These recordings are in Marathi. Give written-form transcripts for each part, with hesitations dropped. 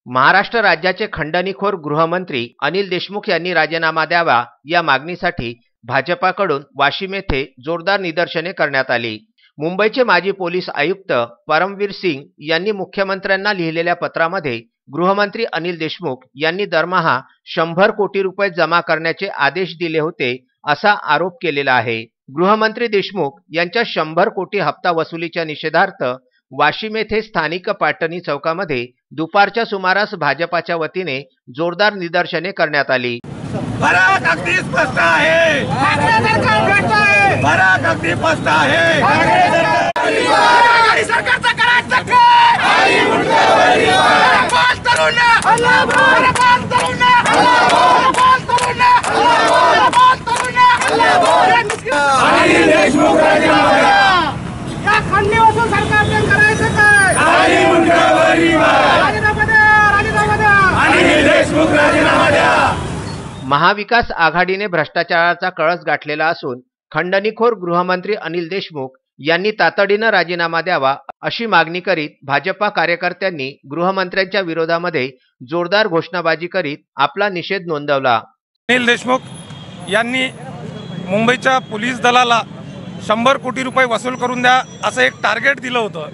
महाराष्ट्र राज्याचे खंडणीखोर गृहमंत्री अनिल देशमुख यांनी राजीनामा द्यावा या मागणीसाठी भाजपाकडून वाशिम येथे जोरदार निदर्शने करण्यात आली। मुंबईचे माजी पोलीस आयुक्त परमवीर सिंग यांनी मुख्यमंत्र्यांना लिहिलेल्या पत्रामध्ये गृहमंत्री अनिल देशमुख यांनी दरमहा 100 कोटी रुपये जमा करण्याचे आदेश दिले होते असा आरोप केलेला आहे। गृहमंत्री देशमुख यांच्या 100 कोटी हप्ता वसुलीच्या निषेधार्थ वाशिम येथे स्थानिक पाटणी चौकामध्ये दुपारच्या सुमारास भाजपाच्या वतीने जोरदार निदर्शने करण्यात आली। फरक अगदी स्पष्ट आहे, फरक अगदी स्पष्ट आहे। सरकारचा करायचं काय? अनिल देशमुख राजीनामा द्या। या खंडणी वसूल सरकारने करायचं काय? राजीनामा द्या, राजीनामा द्या। अनिल देशमुख राजीनामा द्या। महाविकास आघाडीने भ्रष्टाचाराचा कळस गाठलेला असून खंडणीखोर गृहमंत्री अनिल देशमुख यांनी तातडीने राजीनामा द्यावा अशी मागणी करीत भाजपा कार्यकर्त्यांनी गृहमंत्र्यांच्या विरोधामध्ये जोरदार घोषणाबाजी करीत आपला निषेध नोंदवला। अनिल देशमुख यांनी मुंबईच्या पोलीस दलाला 100 कोटी रुपये वसूल करून द्या असं एक टार्गेट दिलं होतं।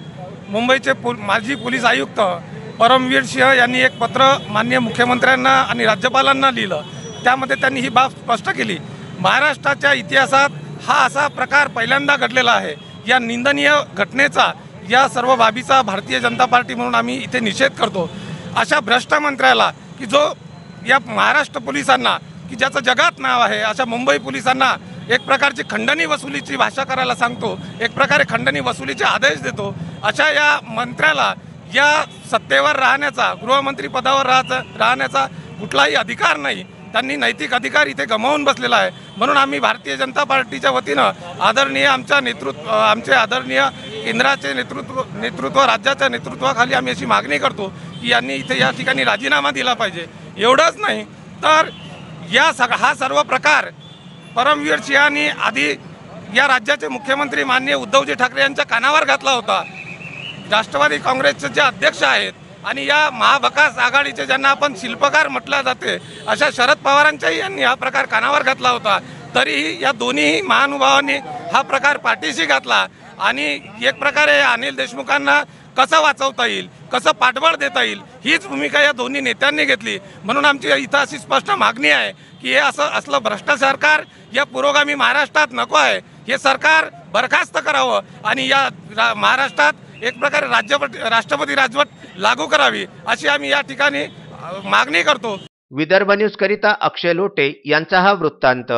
मुंबईचे माजी पोलीस आयुक्त परमवीर सिंह यांनी एक पत्र माननीय मुख्यमंत्र्यांना आणि राज्यपालांना लिहिलं। त्यामध्ये त्यांनी ही बाब स्पष्ट केली। महाराष्ट्राच्या इतिहासात हा असा प्रकार पहिल्यांदा घडलेला आहे। या निंदनीय घटनेचा, या सर्व बाबीचा भारतीय जनता पार्टी म्हणून आम्ही इथे निषेध करतो। अशा भ्रष्ट मंत्र्याला की जो या महाराष्ट्र पोलिसांना की ज्याचं जगात नाव आहे, अशा मुंबई पोलिसांना एक प्रकारची खंडणी वसुलीची भाषा करायला सांगतो, एक प्रकारे खंडणी वसुलीचे आदेश देतो, अशा या मंत्र्याला या सत्तेवर राहण्याचा, गृहमंत्री पदावर राहण्याचा कुठलाही अधिकार नाही। त्यांनी नैतिक अधिकार इथे गमावून बसलेला आहे। म्हणून आम्ही भारतीय जनता पार्टीच्या वतीनं आदरणीय आमचे आदरणीय केंद्राचे नेतृत्व राज्याच्या नेतृत्वाखाली आम्ही अशी मागणी करतो की यांनी इथे या ठिकाणी राजीनामा दिला पाहिजे। एवढंच नाही तर हा सर्व प्रकार परमवीर सिंहांनी आधी या राज्याचे मुख्यमंत्री माननीय उद्धवजी ठाकरे यांच्या कानावर घातला होता। राष्ट्रवादी काँग्रेसचे जे अध्यक्ष आहेत आणि या महाविकास आघाडीचे ज्यांना आपण शिल्पकार म्हटलं जाते अशा शरद पवारांच्याही यांनी हा प्रकार कानावर घातला होता। तरीही या दोन्ही महानुभावांनी हा प्रकार पाठीशी घातला आणि एक प्रकारे अनिल देशमुखांना कसं वाचवता येईल, कसं पाठबळ देता येईल हीच भूमिका या दोन्ही नेत्यांनी घेतली। म्हणून आमची इथं अशी स्पष्ट मागणी आहे की हे असलं भ्रष्ट सरकार या पुरोगामी महाराष्ट्रात नको आहे। हे सरकार बरखास्त करावं आणि या महाराष्ट्रात एक प्रकारे राष्ट्रपती राजवट लागू करावी अशी आम्ही या ठिकाणी मागणी करतो। विदर्भ न्यूज करिता अक्षय लोटे यांचा हा वृत्तांत।